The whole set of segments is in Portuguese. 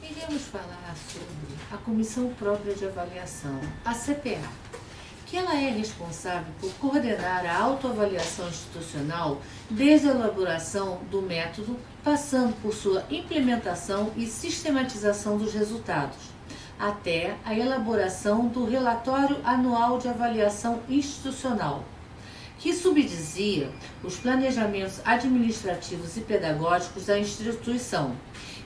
Iremos falar sobre a Comissão Própria de Avaliação, a CPA, que ela é responsável por coordenar a autoavaliação institucional desde a elaboração do método, passando por sua implementação e sistematização dos resultados, até a elaboração do Relatório Anual de Avaliação Institucional, que subdizia os planejamentos administrativos e pedagógicos da instituição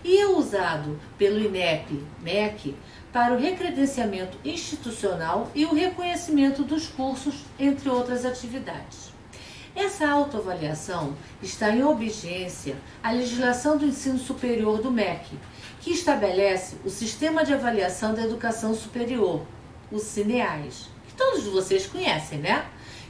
e é usado pelo INEP-MEC para o recredenciamento institucional e o reconhecimento dos cursos, entre outras atividades. Essa autoavaliação está em obediência à legislação do ensino superior do MEC, que estabelece o Sistema de Avaliação da Educação Superior, o SINEAS, que todos vocês conhecem, né?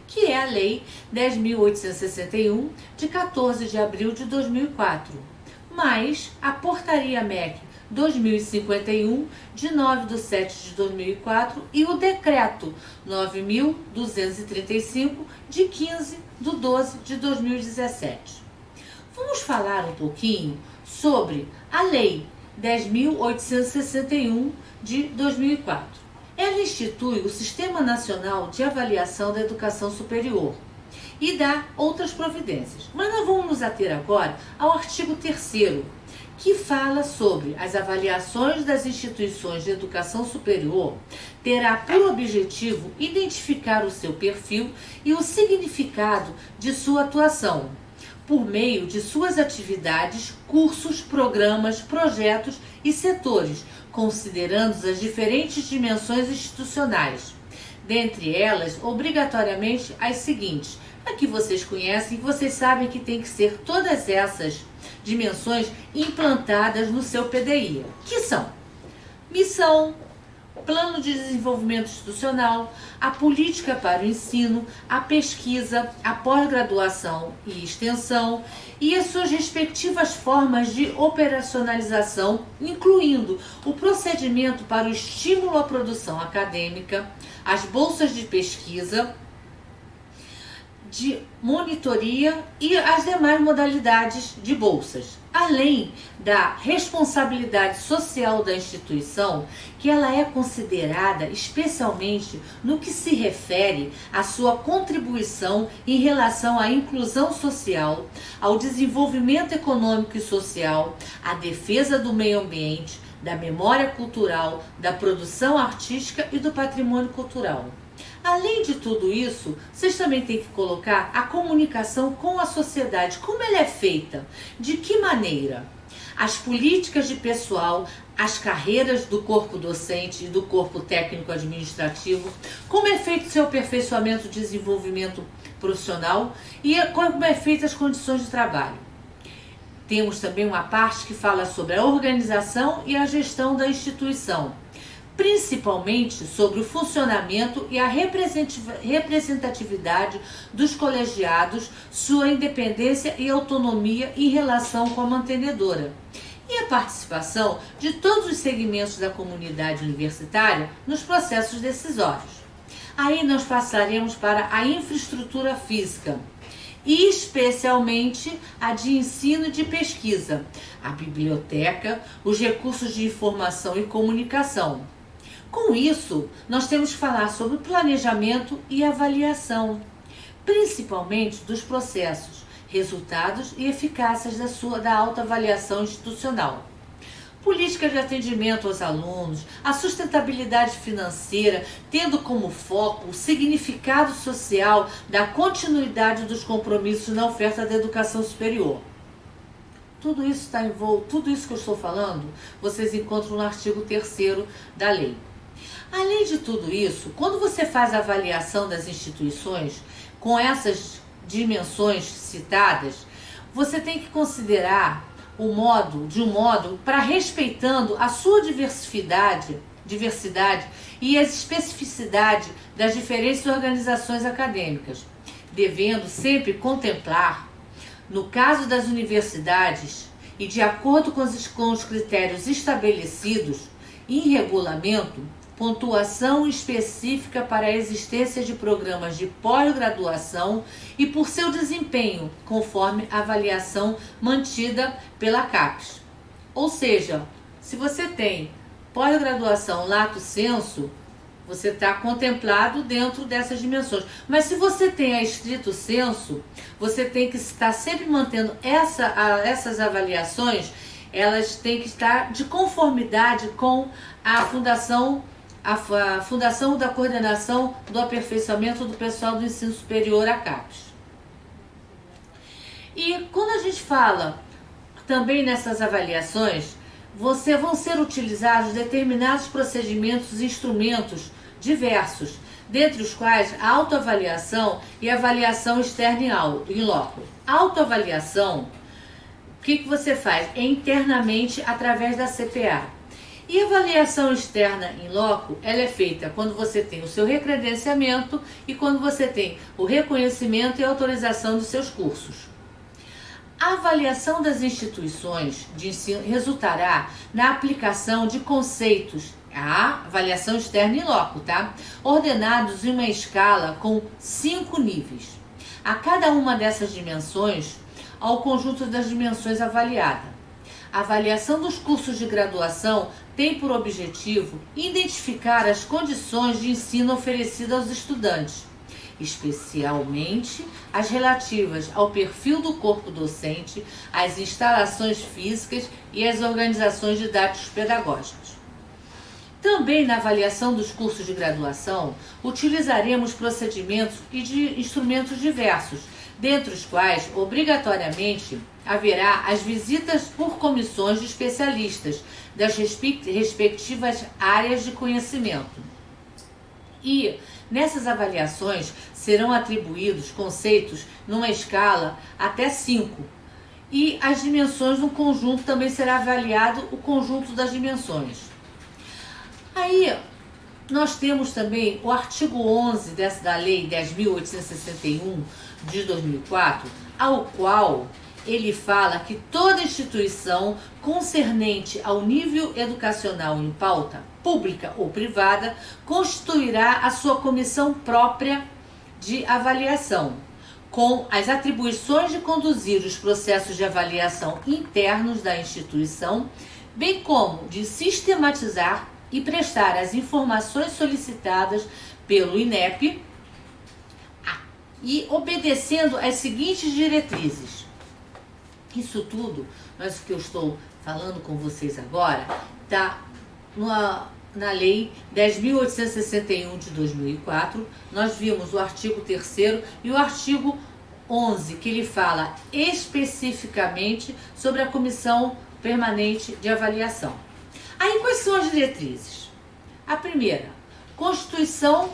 Que é a Lei 10.861, de 14 de abril de 2004, mais a Portaria MEC 2051, de 9 de 7 de 2004, e o Decreto 9.235, de 15 de 12 de 2017. Vamos falar um pouquinho sobre a Lei 10.861, de 2004. Ela institui o Sistema Nacional de Avaliação da Educação Superior e dá outras providências. Mas nós vamos nos ater agora ao artigo 3º, que fala sobre as avaliações das instituições de educação superior, terá por objetivo identificar o seu perfil e o significado de sua atuação, por meio de suas atividades, cursos, programas, projetos e setores, considerando as diferentes dimensões institucionais. Dentre elas, obrigatoriamente, as seguintes, que vocês conhecem, que vocês sabem que tem que ser todas essas dimensões implantadas no seu PDI, que são missão, plano de desenvolvimento institucional, a política para o ensino, a pesquisa, a pós-graduação e extensão e as suas respectivas formas de operacionalização, incluindo o procedimento para o estímulo à produção acadêmica, as bolsas de pesquisa, de monitoria e as demais modalidades de bolsas, além da responsabilidade social da instituição, que ela é considerada especialmente no que se refere à sua contribuição em relação à inclusão social, ao desenvolvimento econômico e social, à defesa do meio ambiente, da memória cultural, da produção artística e do patrimônio cultural. Além de tudo isso, vocês também têm que colocar a comunicação com a sociedade, como ela é feita, de que maneira? As políticas de pessoal, as carreiras do corpo docente e do corpo técnico administrativo, como é feito seu aperfeiçoamento e desenvolvimento profissional e como é feita as condições de trabalho. Temos também uma parte que fala sobre a organização e a gestão da instituição, principalmente sobre o funcionamento e a representatividade dos colegiados, sua independência e autonomia em relação com a mantenedora, e a participação de todos os segmentos da comunidade universitária nos processos decisórios. Aí nós passaremos para a infraestrutura física, e especialmente a de ensino e de pesquisa, a biblioteca, os recursos de informação e comunicação. Com isso, nós temos que falar sobre planejamento e avaliação, principalmente dos processos, resultados e eficácias da autoavaliação institucional. Política de atendimento aos alunos, a sustentabilidade financeira, tendo como foco o significado social da continuidade dos compromissos na oferta da educação superior. Tudo isso está envolto, tudo isso que eu estou falando, vocês encontram no artigo 3º da lei. Além de tudo isso, quando você faz a avaliação das instituições com essas dimensões citadas, você tem que considerar de um modo para respeitando a sua diversidade e as especificidades das diferentes organizações acadêmicas, devendo sempre contemplar, no caso das universidades e de acordo com os critérios estabelecidos em regulamento, pontuação específica para a existência de programas de pós-graduação e por seu desempenho, conforme a avaliação mantida pela CAPES. Ou seja, se você tem pós-graduação lato sensu, você está contemplado dentro dessas dimensões. Mas se você tem a estrito sensu, você tem que estar sempre mantendo essas avaliações, elas têm que estar de conformidade com a fundação da coordenação do aperfeiçoamento do pessoal do ensino superior, a CAPES. E quando a gente fala também nessas avaliações, vão ser utilizados determinados procedimentos e instrumentos diversos, dentre os quais a autoavaliação e a avaliação externa em loco. A autoavaliação, o que você faz? É internamente através da CPA. E a avaliação externa em loco, ela é feita quando você tem o seu recredenciamento e quando você tem o reconhecimento e autorização dos seus cursos. A avaliação das instituições de ensino resultará na aplicação de conceitos, a avaliação externa em loco, tá? Ordenados em uma escala com 5 níveis. A cada uma dessas dimensões, ao conjunto das dimensões avaliada. A avaliação dos cursos de graduação tem por objetivo identificar as condições de ensino oferecidas aos estudantes, especialmente as relativas ao perfil do corpo docente, às instalações físicas e às organizações didáticas pedagógicas. Também na avaliação dos cursos de graduação, utilizaremos procedimentos e de instrumentos diversos, dentre os quais, obrigatoriamente, haverá as visitas por comissões de especialistas das respectivas áreas de conhecimento. E nessas avaliações serão atribuídos conceitos numa escala até 5. E as dimensões no conjunto também será avaliado o conjunto das dimensões. Aí nós temos também o artigo 11 da Lei 10.861 de 2004, ao qual ele fala que toda instituição concernente ao nível educacional em pauta, pública ou privada, constituirá a sua comissão própria de avaliação, com as atribuições de conduzir os processos de avaliação internos da instituição, bem como de sistematizar e prestar as informações solicitadas pelo INEP e obedecendo às seguintes diretrizes. Isso tudo, mas o que eu estou falando com vocês agora, está na Lei 10.861 de 2004, nós vimos o artigo 3º e o artigo 11, que ele fala especificamente sobre a Comissão Permanente de Avaliação. Aí, quais são as diretrizes? A primeira, constituição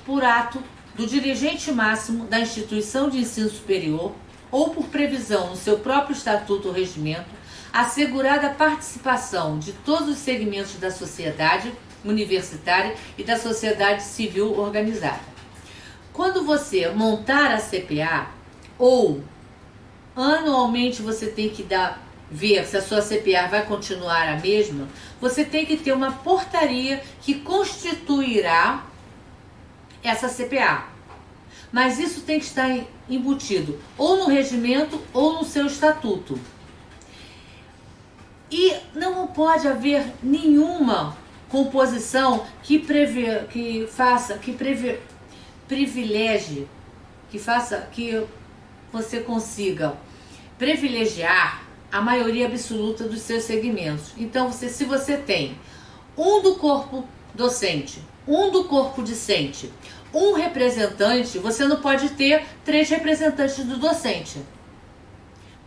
por ato do dirigente máximo da instituição de ensino superior ou por previsão no seu próprio estatuto ou regimento, assegurada a participação de todos os segmentos da sociedade universitária e da sociedade civil organizada. Quando você montar a CPA, ou anualmente você tem que ver se a sua CPA vai continuar a mesma, você tem que ter uma portaria que constituirá essa CPA. Mas isso tem que estar embutido ou no regimento ou no seu estatuto. E não pode haver nenhuma composição que você consiga privilegiar a maioria absoluta dos seus segmentos. Então, se você tem um do corpo docente, um do corpo discente, um representante, você não pode ter 3 representantes do docente.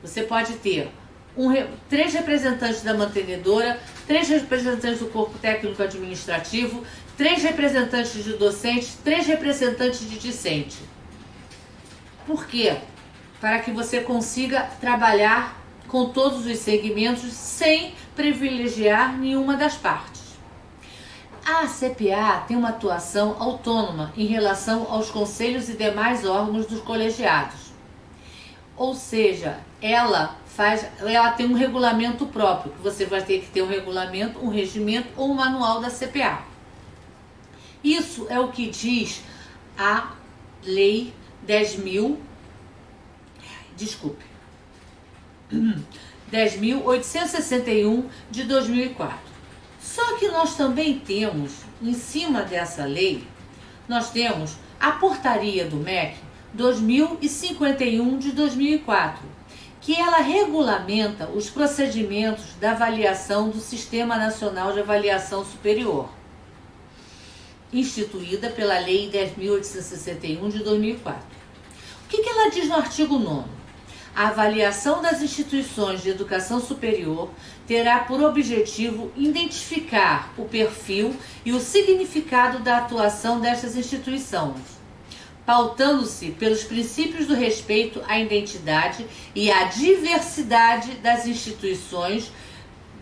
Você pode ter 3 representantes da mantenedora, 3 representantes do corpo técnico administrativo, 3 representantes de docente, 3 representantes de discente. Por quê? Para que você consiga trabalhar com todos os segmentos sem privilegiar nenhuma das partes. A CPA tem uma atuação autônoma em relação aos conselhos e demais órgãos dos colegiados. Ou seja, ela tem um regulamento próprio, que você vai ter que ter um regulamento, um regimento ou um manual da CPA. Isso é o que diz a Lei 10.861 de 2004. Só que nós também temos, em cima dessa lei, nós temos a portaria do MEC 2051 de 2004, que ela regulamenta os procedimentos da avaliação do Sistema Nacional de Avaliação Superior, instituída pela Lei 10.861 de 2004. O que ela diz no artigo 9º? A avaliação das instituições de educação superior terá por objetivo identificar o perfil e o significado da atuação destas instituições, pautando-se pelos princípios do respeito à identidade e à diversidade das instituições,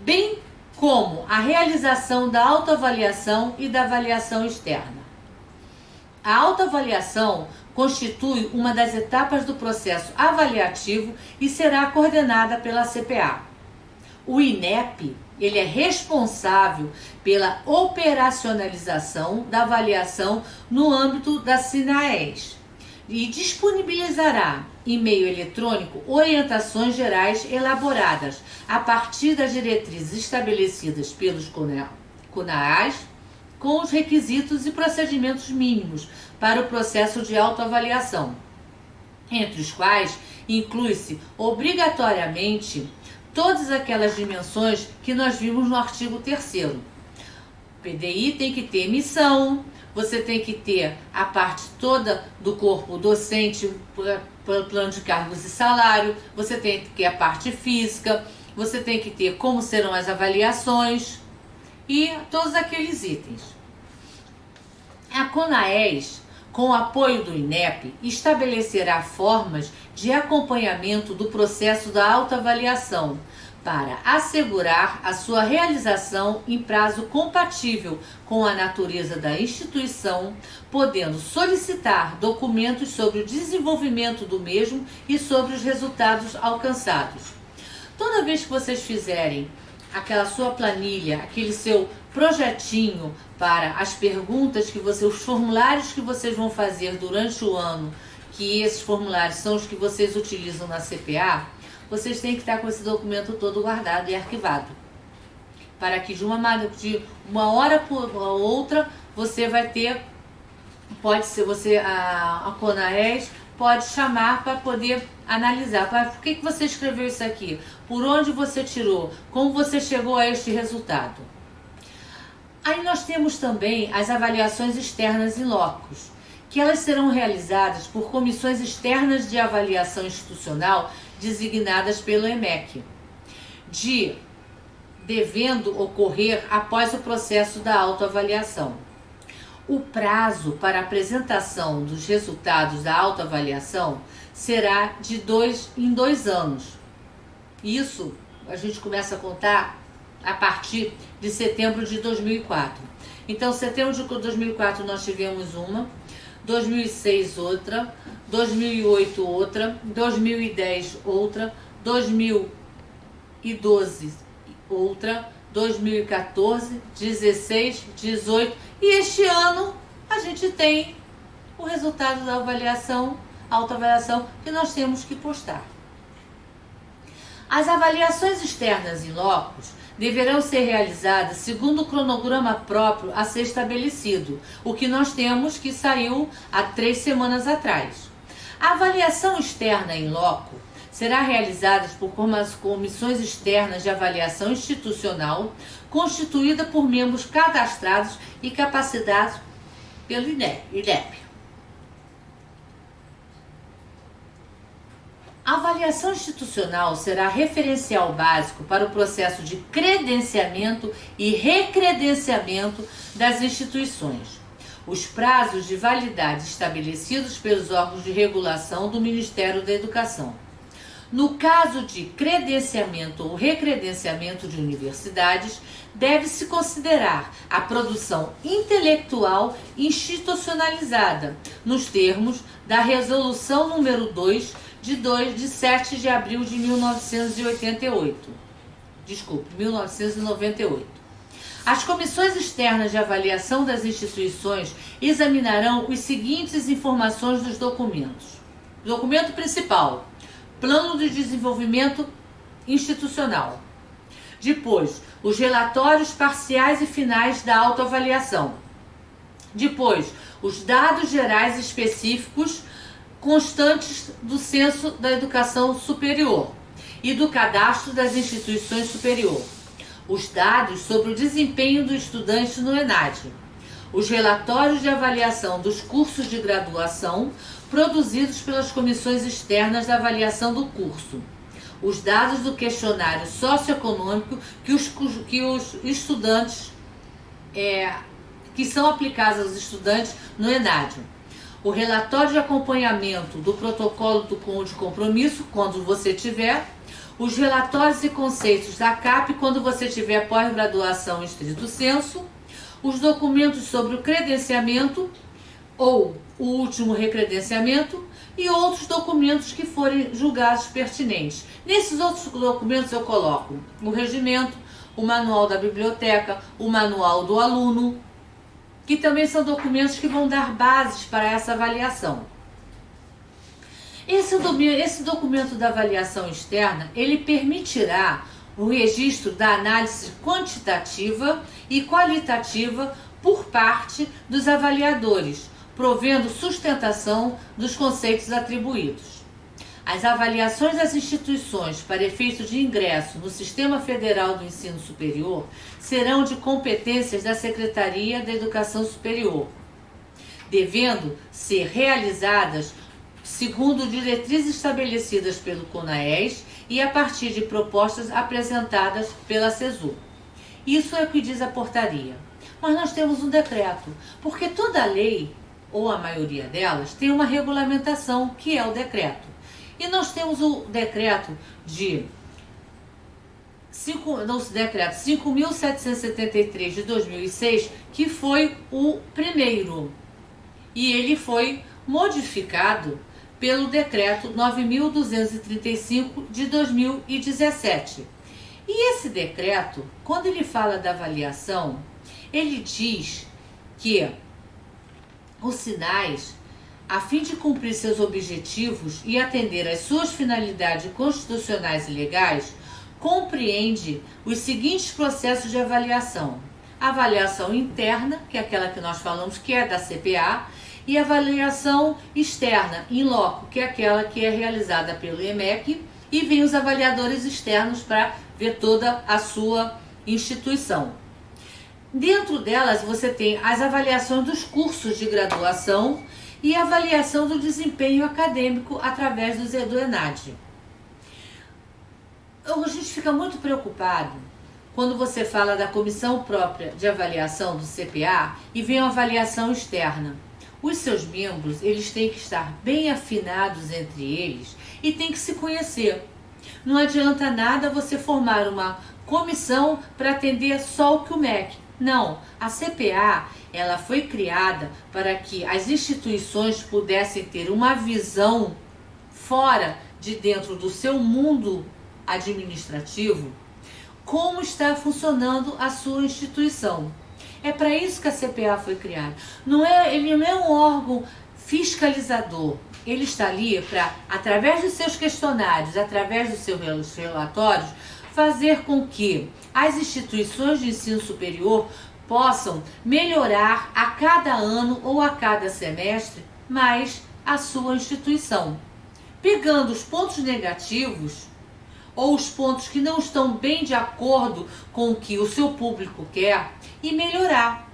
bem como a realização da autoavaliação e da avaliação externa. A autoavaliação constitui uma das etapas do processo avaliativo e será coordenada pela CPA. O INEP, ele é responsável pela operacionalização da avaliação no âmbito da SINAES e disponibilizará em meio eletrônico orientações gerais elaboradas a partir das diretrizes estabelecidas pelos CONAAs, com os requisitos e procedimentos mínimos para o processo de autoavaliação, entre os quais inclui-se obrigatoriamente todas aquelas dimensões que nós vimos no artigo 3º. O PDI tem que ter missão, você tem que ter a parte toda do corpo docente, plano de cargos e salário, você tem que ter a parte física, você tem que ter como serão as avaliações e todos aqueles itens. A CONAES, com o apoio do INEP, estabelecerá formas de acompanhamento do processo da autoavaliação para assegurar a sua realização em prazo compatível com a natureza da instituição, podendo solicitar documentos sobre o desenvolvimento do mesmo e sobre os resultados alcançados. Toda vez que vocês fizerem aquela sua planilha, aquele seu projetinho para as perguntas que vocês, os formulários que vocês vão fazer durante o ano, que esses formulários são os que vocês utilizam na CPA, vocês têm que estar com esse documento todo guardado e arquivado, para que de uma hora por outra você vai ter, pode ser você, a CONAES pode chamar para poder analisar. Por que você escreveu isso aqui? Por onde você tirou? Como você chegou a este resultado? Aí nós temos também as avaliações externas in loco, que elas serão realizadas por comissões externas de avaliação institucional designadas pelo EMEC, devendo ocorrer após o processo da autoavaliação. O prazo para apresentação dos resultados da autoavaliação será em 2 anos. Isso a gente começa a contar a partir de setembro de 2004. Então, setembro de 2004 nós tivemos uma, 2006 outra, 2008 outra, 2010 outra, 2012 outra, 2014, 16, 18 e este ano a gente tem o resultado da autoavaliação que nós temos que postar. As avaliações externas in loco deverão ser realizadas segundo o cronograma próprio a ser estabelecido, o que nós temos que saiu há 3 semanas atrás. A avaliação externa in loco será realizada por comissões externas de avaliação institucional, constituída por membros cadastrados e capacitados pelo INEP. A avaliação institucional será referencial básico para o processo de credenciamento e recredenciamento das instituições. Os prazos de validade estabelecidos pelos órgãos de regulação do Ministério da Educação. No caso de credenciamento ou recredenciamento de universidades, deve-se considerar a produção intelectual institucionalizada, nos termos da Resolução número 2 de 7 de abril de 1998. 1998. As comissões externas de avaliação das instituições examinarão os seguintes informações dos documentos. Documento principal: Plano de Desenvolvimento Institucional. Depois, os relatórios parciais e finais da autoavaliação. Depois, os dados gerais específicos constantes do Censo da Educação Superior e do Cadastro das Instituições Superior. Os dados sobre o desempenho do estudante no ENAD. Os relatórios de avaliação dos cursos de graduação produzidos pelas comissões externas da avaliação do curso. Os dados do questionário socioeconômico que os estudantes, que são aplicados aos estudantes no ENAD. O relatório de acompanhamento do protocolo de compromisso, quando você tiver. Os relatórios e conceitos da CAP, quando você tiver pós-graduação em estrito sensu. Os documentos sobre o credenciamento ou o último recredenciamento e outros documentos que forem julgados pertinentes. Nesses outros documentos eu coloco o regimento, o manual da biblioteca, o manual do aluno, que também são documentos que vão dar bases para essa avaliação. Esse documento da avaliação externa, ele permitirá o registro da análise quantitativa e qualitativa por parte dos avaliadores, provendo sustentação dos conceitos atribuídos. As avaliações das instituições para efeitos de ingresso no Sistema Federal do Ensino Superior serão de competências da Secretaria da Educação Superior, devendo ser realizadas segundo diretrizes estabelecidas pelo CONAES e a partir de propostas apresentadas pela CESU. Isso é o que diz a portaria. Mas nós temos um decreto, porque toda lei, ou a maioria delas, tem uma regulamentação, que é o decreto. E nós temos o decreto 5.773 de 2006, que foi o primeiro. E ele foi modificado pelo decreto 9.235 de 2017. E esse decreto, quando ele fala da avaliação, ele diz que os sinais, a fim de cumprir seus objetivos e atender às suas finalidades constitucionais e legais, compreende os seguintes processos de avaliação. A avaliação interna, que é aquela que nós falamos, que é da CPA, e a avaliação externa, in loco, que é aquela que é realizada pelo EMEC, e vem os avaliadores externos para ver toda a sua instituição. Dentro delas você tem as avaliações dos cursos de graduação e a avaliação do desempenho acadêmico através do ENAD. A gente fica muito preocupado quando você fala da comissão própria de avaliação do CPA e vem uma avaliação externa. Os seus membros, eles têm que estar bem afinados entre eles e têm que se conhecer. Não adianta nada você formar uma comissão para atender só o QMEC. Não, a CPA, ela foi criada para que as instituições pudessem ter uma visão fora de dentro do seu mundo administrativo, como está funcionando a sua instituição. É para isso que a CPA foi criada. Ele não é um órgão fiscalizador. Ele está ali para, através dos seus questionários, através dos seus relatórios, fazer com que as instituições de ensino superior possam melhorar a cada ano ou a cada semestre mais a sua instituição, pegando os pontos negativos ou os pontos que não estão bem de acordo com o que o seu público quer e melhorar.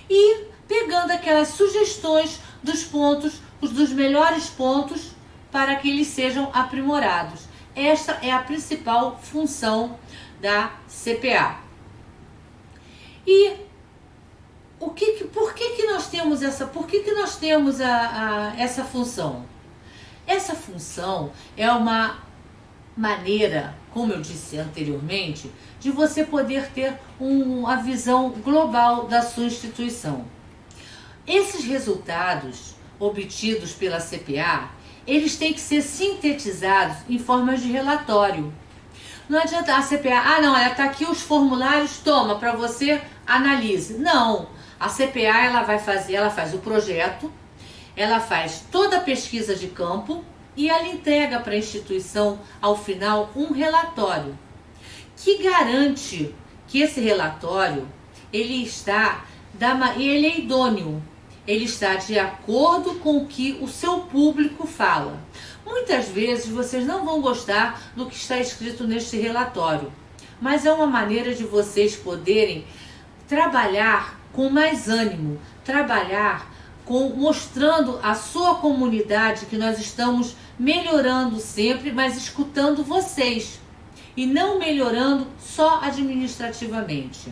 E pegando aquelas sugestões dos pontos, dos melhores pontos, para que eles sejam aprimorados. Esta é a principal função da CPA. E por que nós temos essa função? Essa função é uma maneira, como eu disse anteriormente, de você poder ter uma visão global da sua instituição. Esses resultados obtidos pela CPA, eles têm que ser sintetizados em formas de relatório. Não adianta a CPA, olha, tá aqui os formulários, toma, para você, analise. Não, a CPA ela faz o projeto, ela faz toda a pesquisa de campo e ela entrega para a instituição, ao final, um relatório que garante que esse relatório ele é idôneo, ele está de acordo com o que o seu público fala. Muitas vezes vocês não vão gostar do que está escrito neste relatório, mas é uma maneira de vocês poderem trabalhar com mais ânimo, mostrando à sua comunidade que nós estamos melhorando sempre, mas escutando vocês e não melhorando só administrativamente.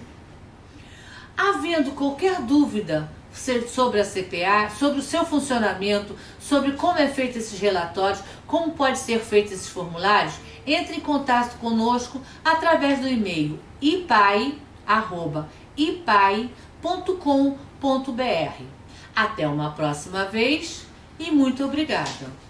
Havendo qualquer dúvida sobre a CPA, sobre o seu funcionamento, sobre como é feito esses relatórios, como pode ser feito esses formulários, entre em contato conosco através do e-mail ipai@ipai.com.br. Até uma próxima vez e muito obrigada!